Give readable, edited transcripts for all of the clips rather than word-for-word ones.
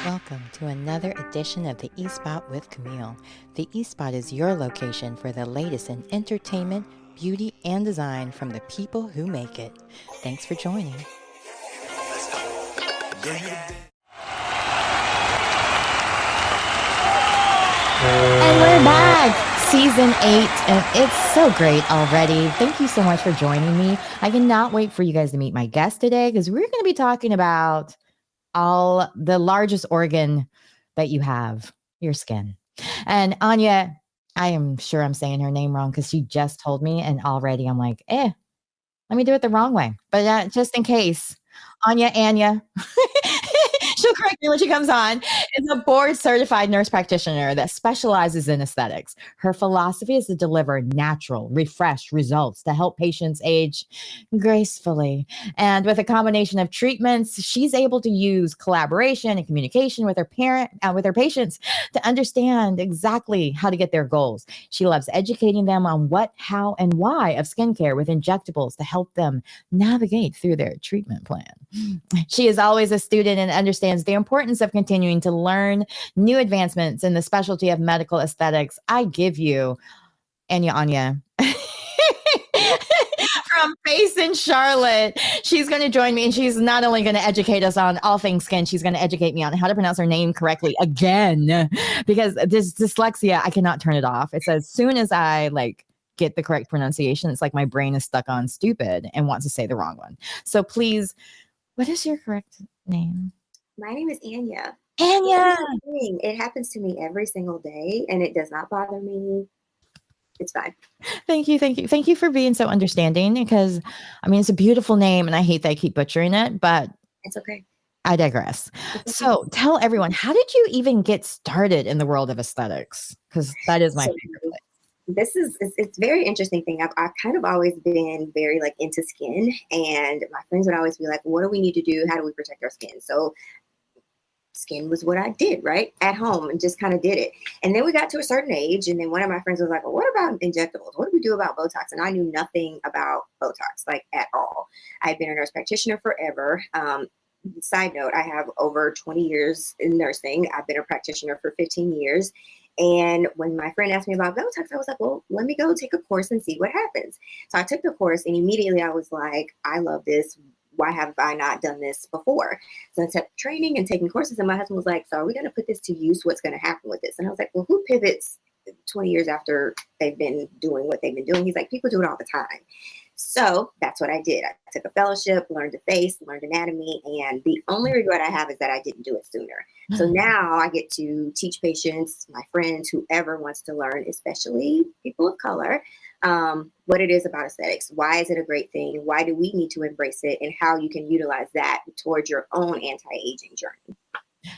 Welcome to another edition of the eSpot with Camille. The eSpot is your location for the latest in entertainment, beauty, and design from the people who make it. Thanks for joining. And we're back, season 8, and it's so great already. Thank you so much for joining me. I cannot wait for you guys to meet my guest today because we're going to be talking about the largest organ that you have, your skin. And Anya, I am sure I'm saying her name wrong because she just told me, and already I'm like, let me do it the wrong way. But just in case, Anya, she'll correct me when she comes on, is a board certified nurse practitioner that specializes in aesthetics. Her philosophy is to deliver natural, refreshed results to help patients age gracefully. And with a combination of treatments, she's able to use collaboration and communication with her patients to understand exactly how to get their goals. She loves educating them on what, how, and why of skincare with injectables to help them navigate through their treatment plan. She is always a student and understands the importance of continuing to learn new advancements in the specialty of medical aesthetics. I give you Anya. From Face in Charlotte. She's going to join me, and she's not only going to educate us on all things skin, she's going to educate me on how to pronounce her name correctly again, because this dyslexia, I cannot turn it off. It's as soon as I get the correct pronunciation, it's like my brain is stuck on stupid and wants to say the wrong one. So please, what is your correct name? My name is Anaya. Anaya. It happens to me every single day, and it does not bother me. It's fine. Thank you for being so understanding, because I mean, it's a beautiful name and I hate that I keep butchering it, but it's okay. I digress. So tell everyone, how did you even get started in the world of aesthetics? Because that is my favorite place. It's very interesting thing. I've kind of always been very into skin, and my friends would always be like, what do we need to do? How do we protect our skin? So skin was what I did right at home and just kind of did it. And then we got to a certain age, and then one of my friends was like, well, what about injectables? What do we do about Botox? And I knew nothing about Botox, at all. I've been a nurse practitioner forever. Side note, I have over 20 years in nursing. I've been a practitioner for 15 years. And when my friend asked me about Botox, I was like, well, let me go take a course and see what happens. So I took the course, and immediately I was like, I love this. Why have I not done this before? So I kept training and taking courses, and my husband was like, so are we going to put this to use? What's going to happen with this? And I was like, well, who pivots 20 years after they've been doing what they've been doing? He's like, people do it all the time. So that's what I did. I took a fellowship, learned the face, learned anatomy, and the only regret I have is that I didn't do it sooner. So now I get to teach patients, my friends, whoever wants to learn, especially people of color, what it is about aesthetics. Why is it a great thing? Why do we need to embrace it? And how you can utilize that towards your own anti-aging journey.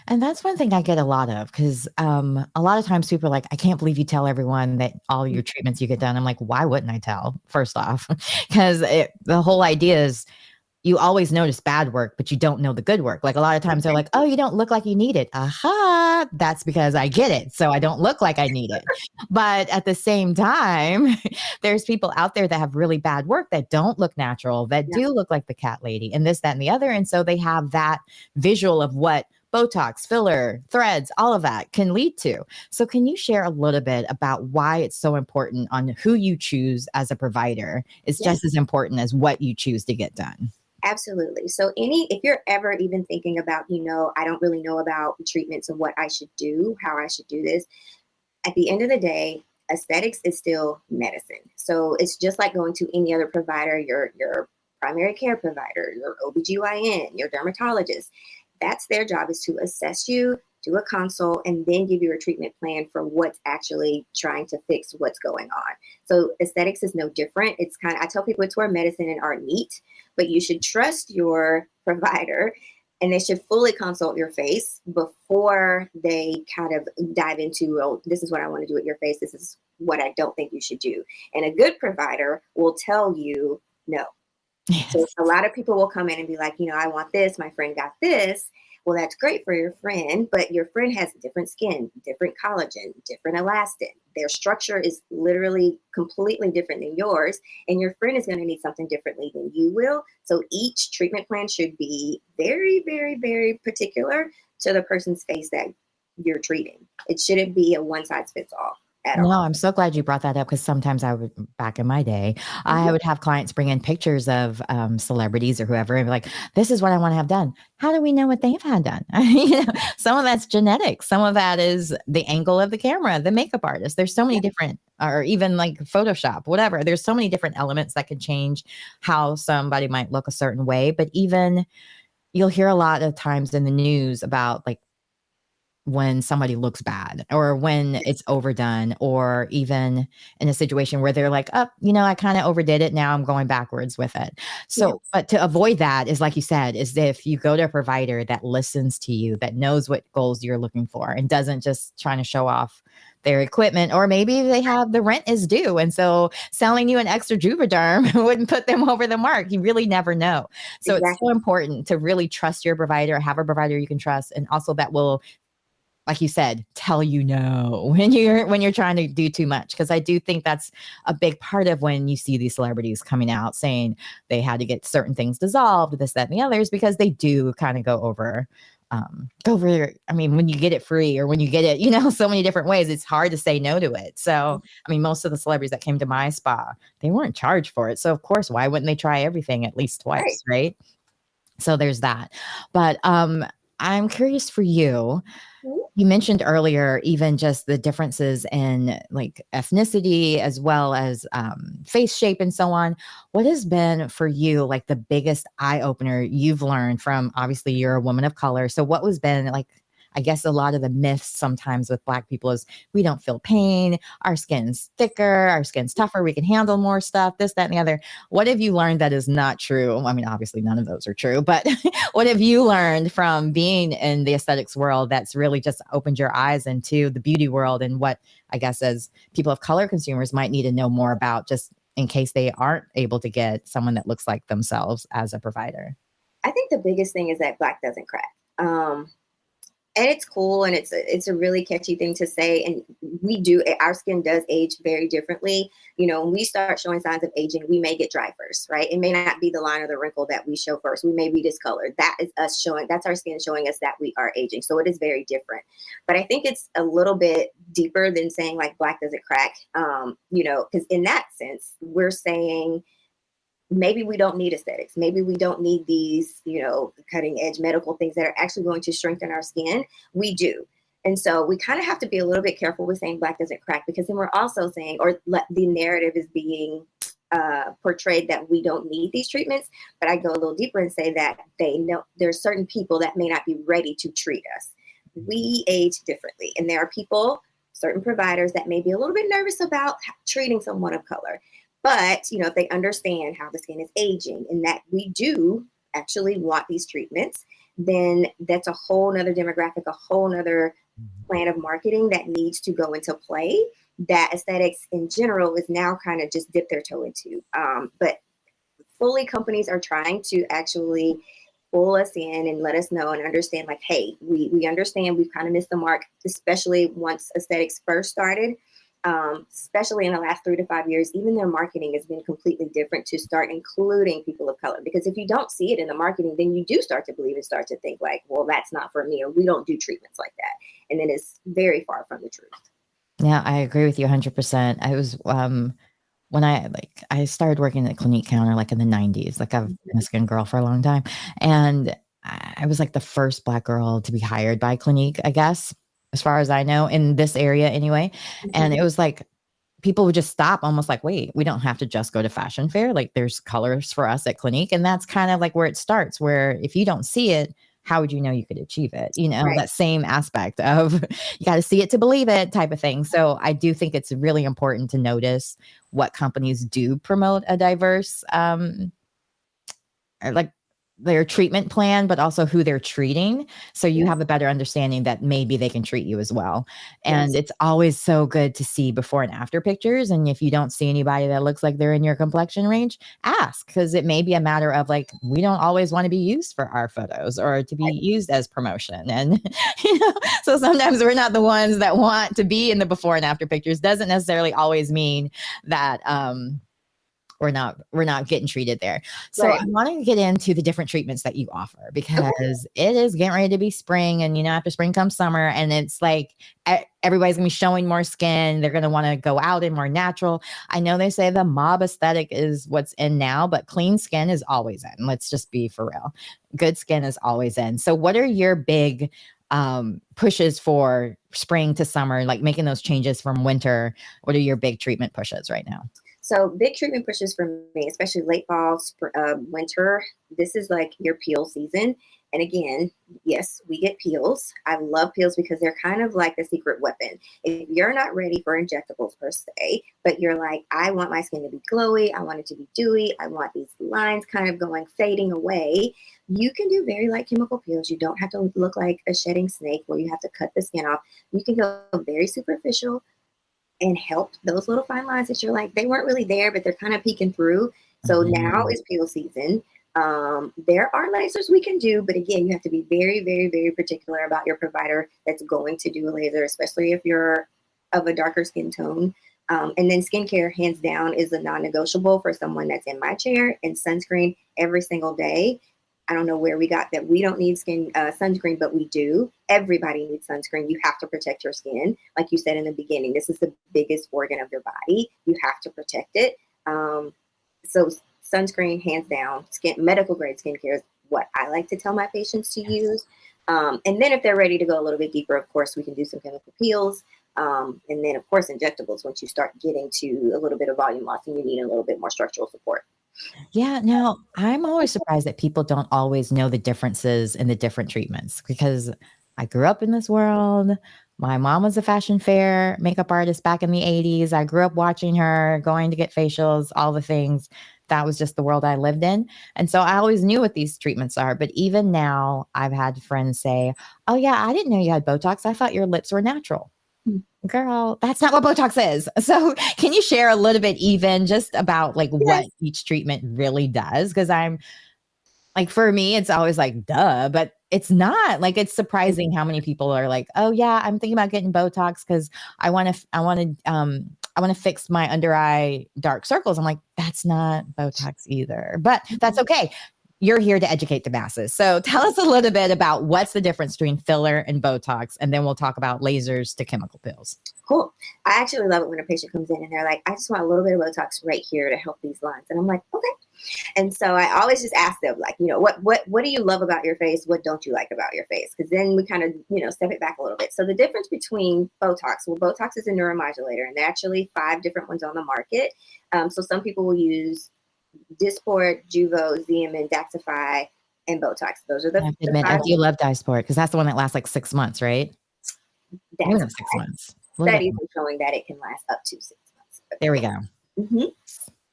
And that's one thing I get a lot of, because a lot of times people are like, I can't believe you tell everyone that all your treatments you get done. I'm like, why wouldn't I tell? First off, because the whole idea is you always notice bad work, but you don't know the good work. Like a lot of times they're like, oh, you don't look like you need it. Aha, that's because I get it. So I don't look like I need it. But at the same time, there's people out there that have really bad work that don't look natural, that do look like the cat lady and this, that, and the other. And so they have that visual of what Botox, filler, threads, all of that can lead to. So can you share a little bit about why it's so important on who you choose as a provider? It's just as important as what you choose to get done. Absolutely. So if you're ever even thinking about, I don't really know about treatments and what I should do, how I should do this, at the end of the day, aesthetics is still medicine. So it's just like going to any other provider, your primary care provider, your OBGYN, your dermatologist. That's their job, is to assess you, do a consult, and then give you a treatment plan for what's actually trying to fix what's going on. So aesthetics is no different. It's I tell people it's where medicine and art meet, but you should trust your provider, and they should fully consult your face before they kind of dive into, oh, this is what I want to do with your face. This is what I don't think you should do. And a good provider will tell you no. Yes. So a lot of people will come in and be like, I want this. My friend got this. Well, that's great for your friend, but your friend has different skin, different collagen, different elastin. Their structure is literally completely different than yours, and your friend is going to need something differently than you will. So each treatment plan should be very, very, very particular to the person's face that you're treating. It shouldn't be a one size fits all at No, all. I'm so glad you brought that up because sometimes I would, back in my day, I Mhm. would have clients bring in pictures of celebrities or whoever and be like, this is what I want to have done. How do we know what they've had done? Some of that's genetic. Some of that is the angle of the camera, the makeup artist. There's so many Yeah, different, or even like Photoshop, whatever. There's so many different elements that can change how somebody might look a certain way. But even you'll hear a lot of times in the news about like when somebody looks bad or when yes, it's overdone or even in a situation where they're like, oh, I kind of overdid it. Now I'm going backwards with it. yes, So, but to avoid that is like you said, is if you go to a provider that listens to you, that knows what goals you're looking for and doesn't just trying to show off their equipment, or maybe they have the rent is due. And so selling you an extra Juvederm wouldn't put them over the mark. You really never know. So it's so exactly. important to really trust your provider, have a provider you can trust, and also that will, like you said, tell you no when you're trying to do too much. Because I do think that's a big part of when you see these celebrities coming out saying they had to get certain things dissolved, this, that, and the others, because they do kind of go over. I mean, when you get it free or when you get it, so many different ways, it's hard to say no to it. So, I mean, most of the celebrities that came to my spa, they weren't charged for it. So, of course, why wouldn't they try everything at least Right. twice, right? So there's that. But I'm curious for you. Mhm. You mentioned earlier, even just the differences in like ethnicity as well as face shape and so on. What has been for you like the biggest eye opener you've learned from, obviously, you're a woman of color. So, what was been like, I guess a lot of the myths sometimes with Black people is we don't feel pain, our skin's thicker, our skin's tougher, we can handle more stuff, this, that, and the other. What have you learned that is not true? I mean, obviously, none of those are true, but what have you learned from being in the aesthetics world that's really just opened your eyes into the beauty world and what I guess as people of color consumers might need to know more about just in case they aren't able to get someone that looks like themselves as a provider? I think the biggest thing is that black doesn't crack. And it's cool and it's a really catchy thing to say, and our skin does age very differently. When we start showing signs of aging, we may get dry first, right? It may not be the line or the wrinkle that we show first. We may be discolored. That's our skin showing us that we are aging. So it is very different. But I think it's a little bit deeper than saying like black doesn't crack. Because in that sense we're saying maybe we don't need aesthetics. Maybe we don't need these, cutting edge medical things that are actually going to strengthen our skin. We do. And so we kind of have to be a little bit careful with saying black doesn't crack, because then we're also saying, the narrative is being portrayed that we don't need these treatments. But I go a little deeper and say that they know there's certain people that may not be ready to treat us. We age differently. And there are people, certain providers, that may be a little bit nervous about treating someone of color. But, if they understand how the skin is aging and that we do actually want these treatments, then that's a whole nother demographic, a whole nother plan of marketing that needs to go into play, that aesthetics in general is now kind of just dip their toe into. But fully companies are trying to actually pull us in and let us know and understand like, hey, we understand we've kind of missed the mark, especially once aesthetics first started. Especially in the last 3 to 5 years, even their marketing has been completely different to start including people of color. Because if you don't see it in the marketing, then you do start to believe and start to think like, well, that's not for me, or we don't do treatments like that. And then it's very far from the truth. Yeah, I agree with you 100%. I was when I started working at the Clinique counter like in the 90s. Like I've been a skin girl for a long time. And I was like the first Black girl to be hired by Clinique, I guess, as far as I know, in this area anyway. And Mm-hmm. it was like people would just stop almost like, wait, we don't have to just go to fashion fair. Like there's colors for us at Clinique. And that's kind of like where it starts, where if you don't see it, how would you know you could achieve it? Right. That same aspect of you got to see it to believe it type of thing. So I do think it's really important to notice what companies do promote a diverse, or like their treatment plan, but also who they're treating. So you have a better understanding that maybe they can treat you as well. And Yes. it's always so good to see before and after pictures. And if you don't see anybody that looks like they're in your complexion range, ask, because it may be a matter of like, we don't always want to be used for our photos or to be used as promotion. And, so sometimes we're not the ones that want to be in the before and after pictures. Doesn't necessarily always mean that, we're not getting treated there. So I Right. want to get into the different treatments that you offer, Okay. because it is getting ready to be spring, and after spring comes summer, and it's like everybody's gonna be showing more skin. They're gonna want to go out and more natural. I know they say the mob aesthetic is what's in now, but clean skin is always in. Let's just be for real. Good skin is always in. So what are your big pushes for spring to summer, like making those changes from winter? What are your big treatment pushes right now? So big treatment pushes for me, especially late fall, winter. This is like your peel season. And again, yes, we get peels. I love peels because they're kind of like the secret weapon. If you're not ready for injectables per se, but you're like, I want my skin to be glowy, I want it to be dewy, I want these lines kind of going fading away, you can do very light chemical peels. You don't have to look like a shedding snake where you have to cut the skin off. You can go very superficial and help those little fine lines that you're like, they weren't really there, but they're kind of peeking through. So now Mhm. is peel season. There are lasers we can do, but again, you have to be very, very, very particular about your provider that's going to do a laser, especially if you're of a darker skin tone. And then skincare, hands down, is a non-negotiable for someone that's in my chair, and sunscreen every single day. I don't know where we got that we don't need sunscreen, but we do. Everybody needs sunscreen. You have to protect your skin. Like you said in the beginning, this is the biggest organ of your body. You have to protect it. So sunscreen, hands down. Medical grade skincare is what I like to tell my patients to Yes. use. And then if they're ready to go a little bit deeper, of course, we can do some chemical peels. And then, of course, injectables once you start getting to a little bit of volume loss and you need a little bit more structural support. Yeah, now I'm always surprised that people don't always know the differences in the different treatments, because I grew up in this world. My mom was a fashion fair makeup artist back in the 80s. I grew up watching her, going to get facials, all the things. That was just the world I lived in. And so I always knew what these treatments are. But even now, I've had friends say, "Oh, yeah, I didn't know you had Botox. I thought your lips were natural." Girl, that's not what Botox is. So, can you share a little bit even just about like what Yes. each treatment really does? Because I'm like, for me, it's always like, duh, but it's not. Like, it's surprising how many people are like, "Oh yeah, I'm thinking about getting Botox because I want to fix my under eye dark circles." I'm like, that's not Botox either, but that's okay. You're here to educate the masses. So tell us a little bit about what's the difference between filler and Botox, and then we'll talk about lasers to chemical pills. Cool. I actually love it when a patient comes in and they're like, I just want a little bit of Botox right here to help these lines. And I'm like, okay. And so I always just ask them, like, what do you love about your face? What don't you like about your face? Because then we kind of, step it back a little bit. So the difference between Botox, well, Botox is a neuromodulator, and there are actually 5 different ones on the market. So some people will use Dysport, Juvo, Xeomin, Daxxify, and Botox. Those are I have to the admit, I 5 do love Dysport because that's the one that lasts like 6 months, right? More than six Daxxify. months. A little bit Studies more. are showing that it can last up to 6 months. But There we yeah. go. Mhm.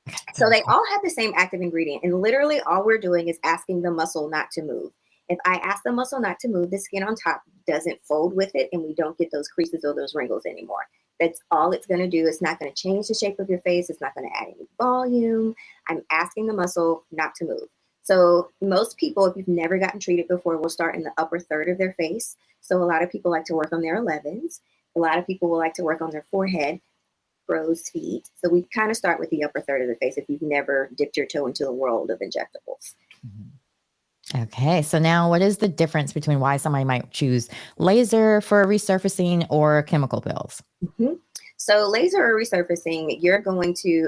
Okay, So very they all have the same active ingredient, and literally all we're doing is asking the muscle not to move. If I ask the muscle not to move, the skin on top doesn't fold with it, and we don't get those creases or those wrinkles anymore. That's all it's going to do. It's not going to change the shape of your face. It's not going to add any volume. I'm asking the muscle not to move. So most people, if you've never gotten treated before, will start in the upper third of their face. So a lot of people like to work on their 11s. A lot of people will like to work on their forehead, crow's feet. So we kind of start with the upper third of the face if you've never dipped your toe into the world of injectables. Mhm. Okay, so now what is the difference between why somebody might choose laser for resurfacing or chemical pills? Mm-hmm. So laser or resurfacing,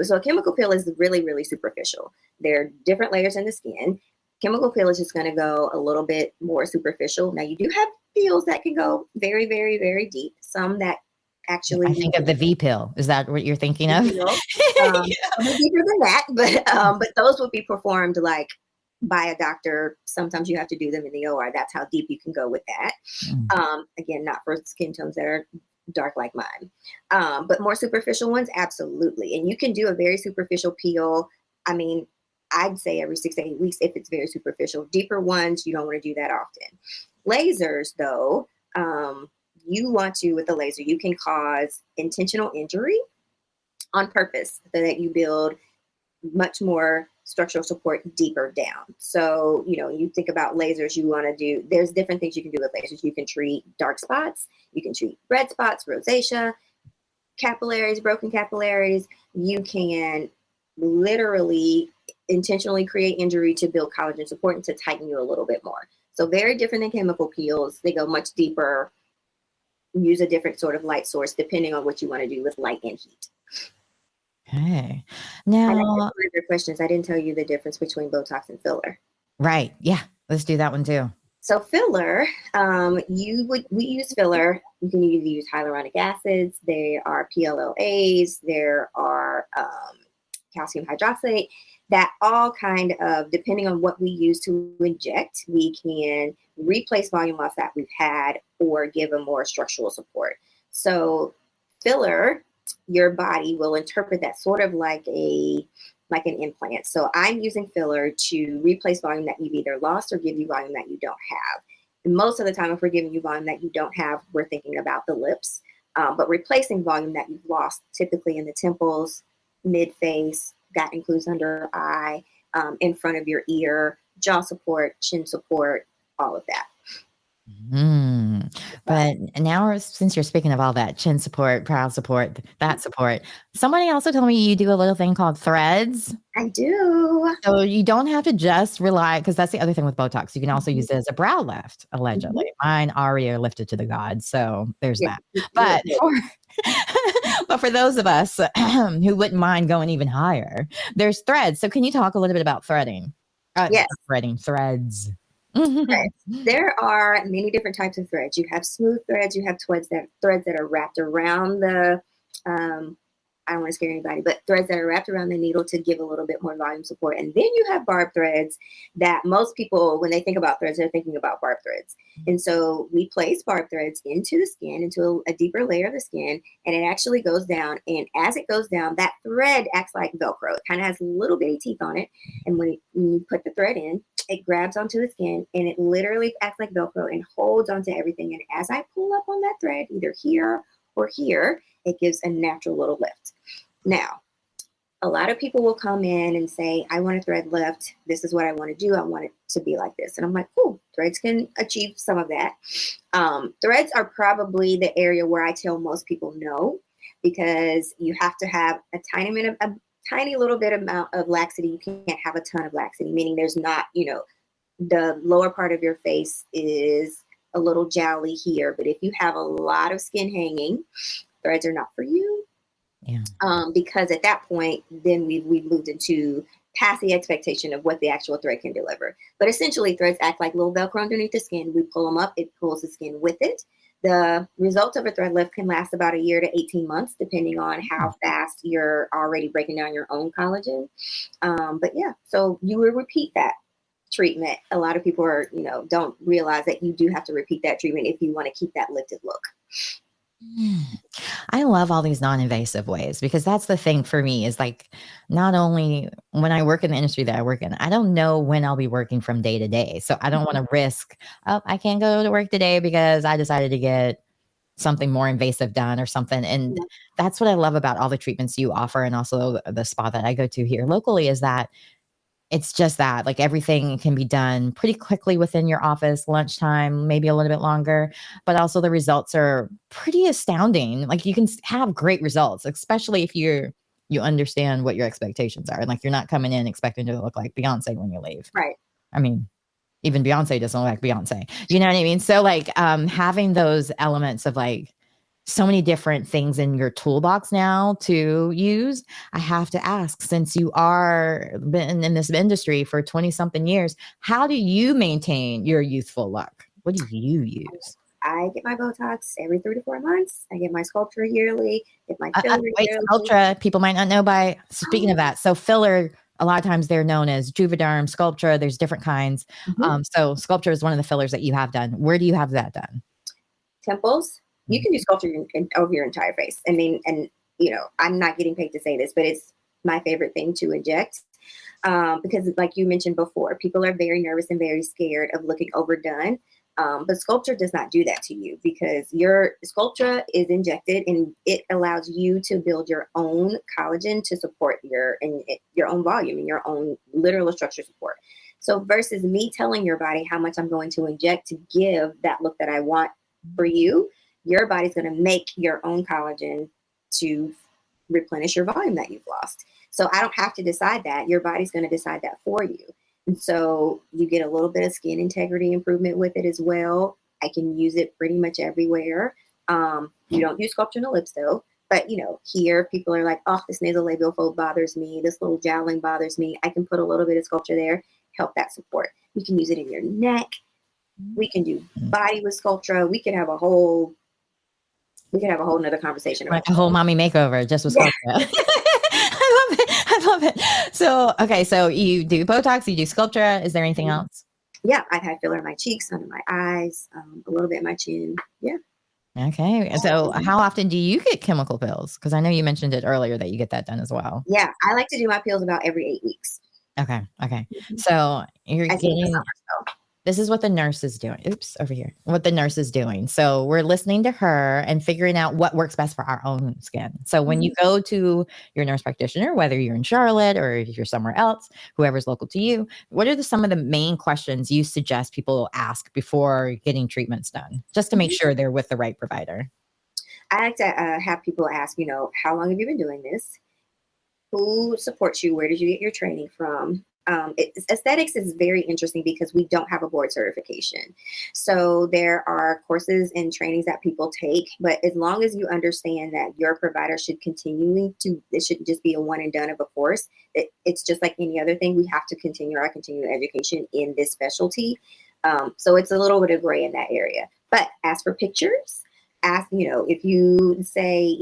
so a chemical peel is really, really superficial. There are different layers in the skin. Chemical peel is just going to go a little bit more superficial. Now you do have peels that can go very, very, very deep. Some that I actually think of the V pill. Is that what you're thinking of? peel, a bit deeper than that, but those would be performed like by a doctor. Sometimes you have to do them in the OR. That's how deep you can go with that. Mm. Again, not for skin tones that are dark like mine, but more superficial ones, absolutely. And you can do a very superficial peel. I mean, I'd say every 6 to 8 weeks if it's very superficial. Deeper ones, you don't want to do that often. Lasers, though, you want to, with the laser, you can cause intentional injury on purpose so that you build much more structural support deeper down. So, you think about lasers, you want to do, there's different things you can do with lasers. You can treat dark spots, you can treat red spots, rosacea, capillaries, broken capillaries. You can literally intentionally create injury to build collagen support and to tighten you a little bit more. So very different than chemical peels. They go much deeper, use a different sort of light source depending on what you want to do with light and heat. Okay. I know Now, one of your questions. I didn't tell you the difference between Botox and filler. right. Yeah. Let's do that one too. So filler, we use filler. You can either use hyaluronic acids. There are PLLAs. There are calcium hydroxide. That all kind of, depending on what we use to inject, we can replace volume loss that we've had or give a more structural support. So filler, your body will interpret that sort of like an implant. So I'm using filler to replace volume that you've either lost or give you volume that you don't have. And most of the time, if we're giving you volume that you don't have, we're thinking about the lips. But replacing volume that you've lost, typically in the temples, mid-face, that includes under eye, in front of your ear, jaw support, chin support, all of that. But now, since you're speaking of all that chin support, brow support, that support, somebody also told me you do a little thing called threads. I do. So you don't have to just rely, because that's the other thing with Botox. You can also use it as a brow lift, allegedly. Mine already are lifted to the gods, so there's that. But for those of us who wouldn't mind going even higher, there's threads. So can you talk a little bit about threading? Yes. Threads. Threads. There are many different types of threads. You have smooth threads. You have threads that are wrapped around the. I don't want to scare anybody, but threads that are wrapped around the needle to give a little bit more volume support. And then you have barb threads that most people, when they think about threads, they're thinking about barb threads. And so we place barb threads into the skin, into a deeper layer of the skin, and it actually goes down. And as it goes down, that thread acts like Velcro. It kind of has little bitty teeth on it. And when you put the thread in, it grabs onto the skin and it literally acts like Velcro and holds onto everything. And as I pull up on that thread, either here or here, it gives a natural little lift. Now, a lot of people will come in and say, I want a thread lift. This is what I want to do. I want it to be like this. And I'm like, cool, threads can achieve some of that. Threads are probably the area where I tell most people no, because you have to have a tiny little bit amount of laxity. You can't have a ton of laxity, meaning there's not, the lower part of your face is a little jowly here. But if you have a lot of skin hanging, threads are not for you. Yeah. Because at that point, then we've moved into past the expectation of what the actual thread can deliver. But essentially, threads act like little Velcro underneath the skin. We pull them up, it pulls the skin with it. The result of a thread lift can last about a year to 18 months, depending on how fast you're already breaking down your own collagen. But yeah, so you will repeat that treatment. A lot of people don't realize that you do have to repeat that treatment if you want to keep that lifted look. I love all these non-invasive ways, because that's the thing for me is like, not only when I work in the industry that I work in, I don't know when I'll be working from day to day. So I don't want to risk, I can't go to work today because I decided to get something more invasive done or something. And that's what I love about all the treatments you offer. And also the spa that I go to here locally is that it's just that, like, everything can be done pretty quickly within your office, lunchtime, maybe a little bit longer, but also the results are pretty astounding. Like, you can have great results, especially if you understand what your expectations are. And like, you're not coming in expecting to look like Beyonce when you leave. Right. I mean, even Beyonce doesn't look like Beyonce. You know what I mean? So like, having those elements of like so many different things in your toolbox now to use, I have to ask, since you are been in this industry for 20 something years, how do you maintain your youthful look? What do you use? I get my Botox every 3 to 4 months. I get my Sculptra yearly. Get my filler yearly. Sculptra, people might not know by. Speaking of that, so filler, a lot of times they're known as Juvederm, Sculptra. There's different kinds. So Sculptra is one of the fillers that you have done. Where do you have that done? Temples. You can do Sculptra over your entire face. I mean, and I'm not getting paid to say this, but it's my favorite thing to inject. because like you mentioned before, people are very nervous and very scared of looking overdone. But Sculptra does not do that to you, because your Sculptra is injected and it allows you to build your own collagen to support your own volume and your own literal structure support. So versus me telling your body how much I'm going to inject to give that look that I want for you, your body's going to make your own collagen to replenish your volume that you've lost. So I don't have to decide that. Your body's going to decide that for you. And so you get a little bit of skin integrity improvement with it as well. I can use it pretty much everywhere. You don't use Sculptra in the lips though. But, here people are like, oh, this nasolabial fold bothers me. This little jowling bothers me. I can put a little bit of Sculptra there, help that support. You can use it in your neck. We can do body with Sculptra. We could have a whole nother conversation about like a whole mommy makeover just with Sculptra. I love it. I love it. So, okay. So you do Botox, you do Sculptra. Is there anything else? Yeah. I've had filler in my cheeks, under my eyes, a little bit in my chin. Yeah. Okay. So how often do you get chemical pills? Because I know you mentioned it earlier that you get that done as well. Yeah. I like to do my pills about every 8 weeks. Okay. Okay. So you're getting, this is what the nurse is doing. Oops, over here. What the nurse is doing. So we're listening to her and figuring out what works best for our own skin. So when you go to your nurse practitioner, whether you're in Charlotte or if you're somewhere else, whoever's local to you, what are some of the main questions you suggest people ask before getting treatments done, just to make sure they're with the right provider? I like to have people ask, how long have you been doing this? Who supports you? Where did you get your training from? Aesthetics is very interesting because we don't have a board certification. So there are courses and trainings that people take, but as long as you understand that your provider should it shouldn't just be a one and done of a course. It's just like any other thing. We have to continue our continuing education in this specialty. So it's a little bit of gray in that area, but ask for pictures. Ask, if you say,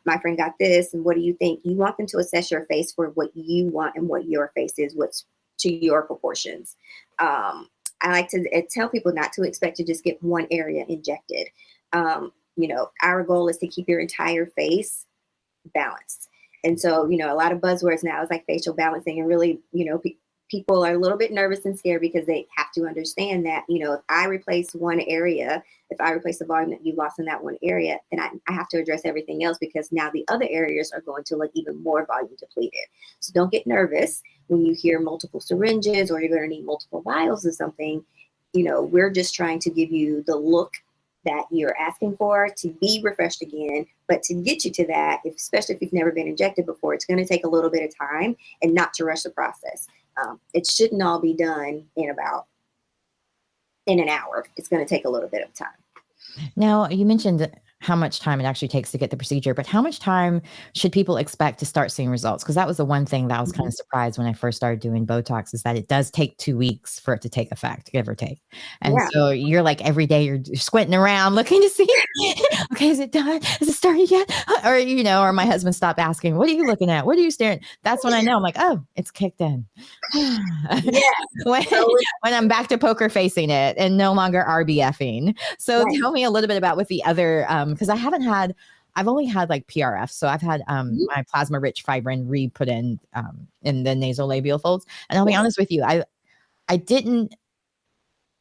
my friend got this and what do you think? You want them to assess your face for what you want and what your face is, what's to your proportions. I like to tell people not to expect to just get one area injected. Our goal is to keep your entire face balanced. And so, a lot of buzzwords now is like facial balancing, and really, people are a little bit nervous and scared because they have to understand that, if I replace one area, if I replace the volume that you lost in that one area, then I have to address everything else, because now the other areas are going to look even more volume depleted. So don't get nervous when you hear multiple syringes or you're going to need multiple vials of something. We're just trying to give you the look that you're asking for to be refreshed again. But to get you to that, especially if you've never been injected before, it's going to take a little bit of time, and not to rush the process. It shouldn't all be done in an hour. It's going to take a little bit of time. Now, you mentioned how much time it actually takes to get the procedure, but how much time should people expect to start seeing results? Because that was the one thing that I was kind of surprised when I first started doing Botox, is that it does take 2 weeks for it to take effect, give or take. And so you're like, every day you're squinting around looking to see, okay, is it done? Is it started yet? Or, or my husband stopped asking, what are you looking at? What are you staring? That's when I know. I'm like, oh, it's kicked in. when I'm back to poker facing it and no longer RBFing. So tell me a little bit about with the other, because I've only had like PRF. So I've had my plasma rich fibrin re-put in the nasolabial folds. And I'll be honest with you, I didn't,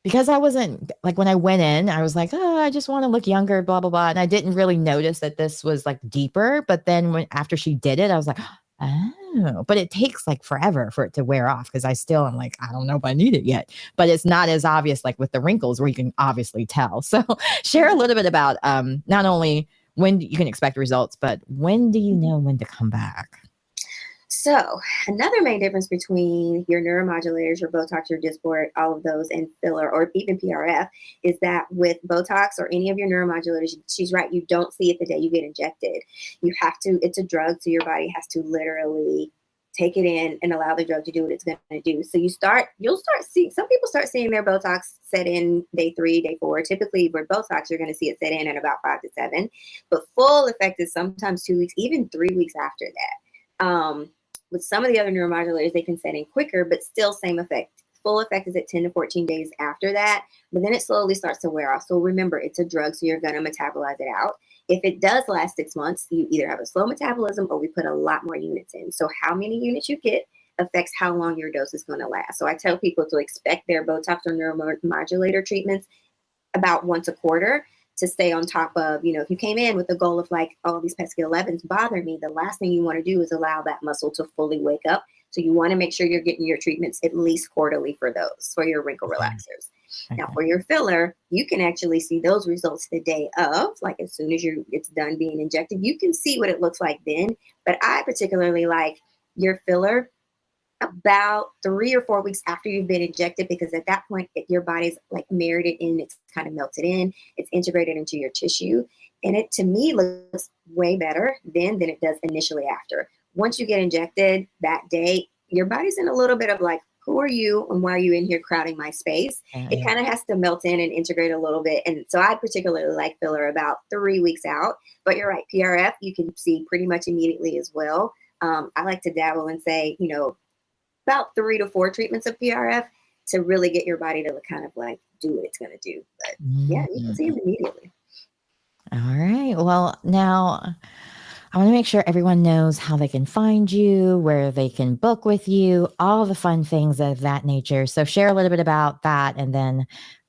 because I wasn't like, when I went in, I was like, oh, I just want to look younger, blah, blah, blah. And I didn't really notice that this was like deeper. But then after she did it, I was like, oh, but it takes like forever for it to wear off, because I still am like, I don't know if I need it yet. But it's not as obvious like with the wrinkles where you can obviously tell. So share a little bit about not only when you can expect results, but when do you know when to come back? So another main difference between your neuromodulators, your Botox, your Dysport, all of those, and filler, or even PRF, is that with Botox or any of your neuromodulators, she's right, you don't see it the day you get injected. You have to, it's a drug, so your body has to literally take it in and allow the drug to do what it's going to do. So you'll start seeing, some people start seeing their Botox set in day 3, day 4. Typically with Botox, you're going to see it set in at about 5 to 7, but full effect is sometimes 2 weeks, even 3 weeks after that. With some of the other neuromodulators, they can set in quicker, but still same effect. Full effect is at 10 to 14 days after that, but then it slowly starts to wear off. So remember, it's a drug, so you're going to metabolize it out. If it does last 6 months, you either have a slow metabolism or we put a lot more units in. So how many units you get affects how long your dose is going to last. So I tell people to expect their Botox or neuromodulator treatments about once a quarter to stay on top of, if you came in with the goal of like, oh, these pesky 11s bother me, the last thing you want to do is allow that muscle to fully wake up. So you want to make sure you're getting your treatments at least quarterly for those, for your wrinkle relaxers. Okay. Now, for your filler, you can actually see those results the day of, like as soon as it's done being injected, you can see what it looks like then. But I particularly like your filler about 3 or 4 weeks after you've been injected, because at that point your body's like married it in, it's kind of melted in, it's integrated into your tissue, and it to me looks way better then than it does initially after. Once you get injected that day, your body's in a little bit of like, who are you and why are you in here crowding my space? It kind of has to melt in and integrate a little bit. And so I particularly like filler about 3 weeks out. But you're right, PRF you can see pretty much immediately as well. I like to dabble and say, about 3 to 4 treatments of PRF to really get your body to kind of like do what it's going to do. But yeah, you can see them immediately. All right. Well, now I want to make sure everyone knows how they can find you, where they can book with you, all the fun things of that nature. So share a little bit about that, and then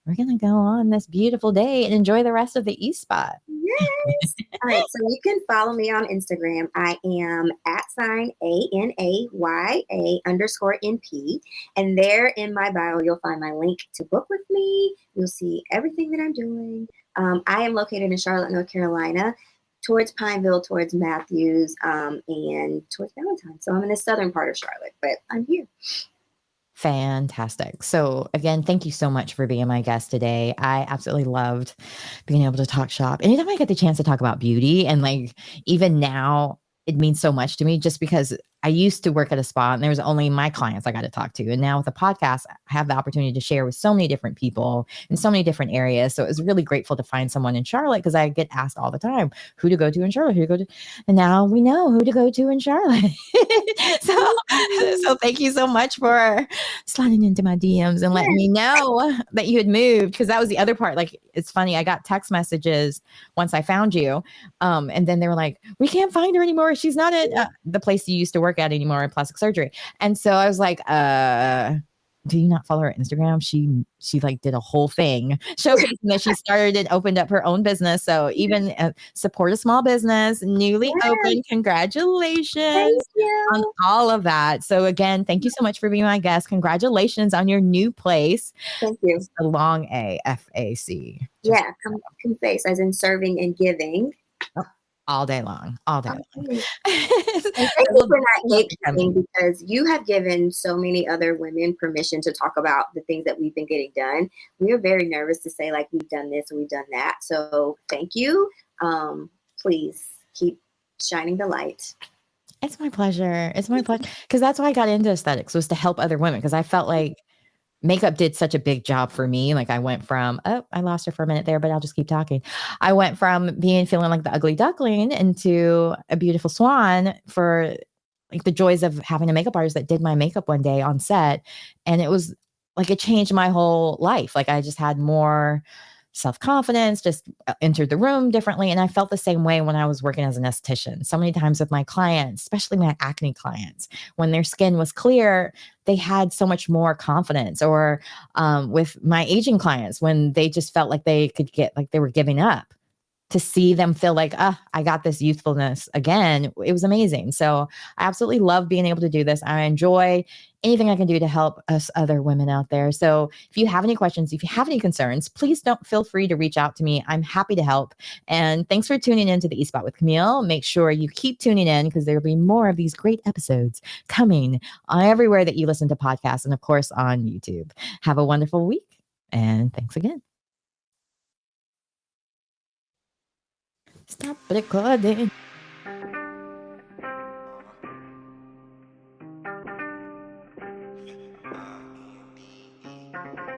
we're going to go on this beautiful day and enjoy the rest of the E-Spot. Yes. All right. So you can follow me on Instagram. I am @ANAYA_NP. And there in my bio, you'll find my link to book with me. You'll see everything that I'm doing. I am located in Charlotte, North Carolina, towards Pineville, towards Matthews, and towards Valentine. So I'm in the southern part of Charlotte, but I'm here. Fantastic. So again, thank you so much for being my guest today. I absolutely loved being able to talk shop. Anytime I get the chance to talk about beauty, and like even now, it means so much to me just because I used to work at a spa and there was only my clients I got to talk to. And now with the podcast, I have the opportunity to share with so many different people in so many different areas. So it was really grateful to find someone in Charlotte, because I get asked all the time who to go to in Charlotte, who to go to. And now we know who to go to in Charlotte. so thank you so much for sliding into my DMs and letting me know that you had moved, because that was the other part. Like, it's funny, I got text messages once I found you, and then they were like, we can't find her anymore, she's not at the place you used to work at anymore in plastic surgery. And so I was like, do you not follow her Instagram? She like did a whole thing showcasing that she started and opened up her own business. So even support a small business, newly open. Congratulations on all of that. So again, thank you so much for being my guest. Congratulations on your new place. Thank you. It's the long A, FAC. Yeah, come face, as in serving and giving. All day long, all day long. And thank you for not gatekeeping, because you have given so many other women permission to talk about the things that we've been getting done. We are very nervous to say like we've done this or we've done that. So thank you. Please keep shining the light. It's my pleasure. It's my pleasure. Because that's why I got into aesthetics, was to help other women. Because I felt like makeup did such a big job for me. Like I went from, I lost her for a minute there, but I'll just keep talking. I went from feeling like the ugly duckling into a beautiful swan, for like the joys of having a makeup artist that did my makeup one day on set. And it was like, it changed my whole life. Like I just had more self-confidence, just entered the room differently. And I felt the same way when I was working as an esthetician. So many times with my clients, especially my acne clients, when their skin was clear, they had so much more confidence. Or with my aging clients, when they just felt like they could get, like they were giving up, to see them feel like, I got this youthfulness again. It was amazing. So I absolutely love being able to do this. I enjoy anything I can do to help us other women out there. So if you have any questions, if you have any concerns, please don't feel free to reach out to me. I'm happy to help. And thanks for tuning in to the E-Spot with Camille. Make sure you keep tuning in, because there will be more of these great episodes coming everywhere that you listen to podcasts, and of course on YouTube. Have a wonderful week, and thanks again. Stop recording.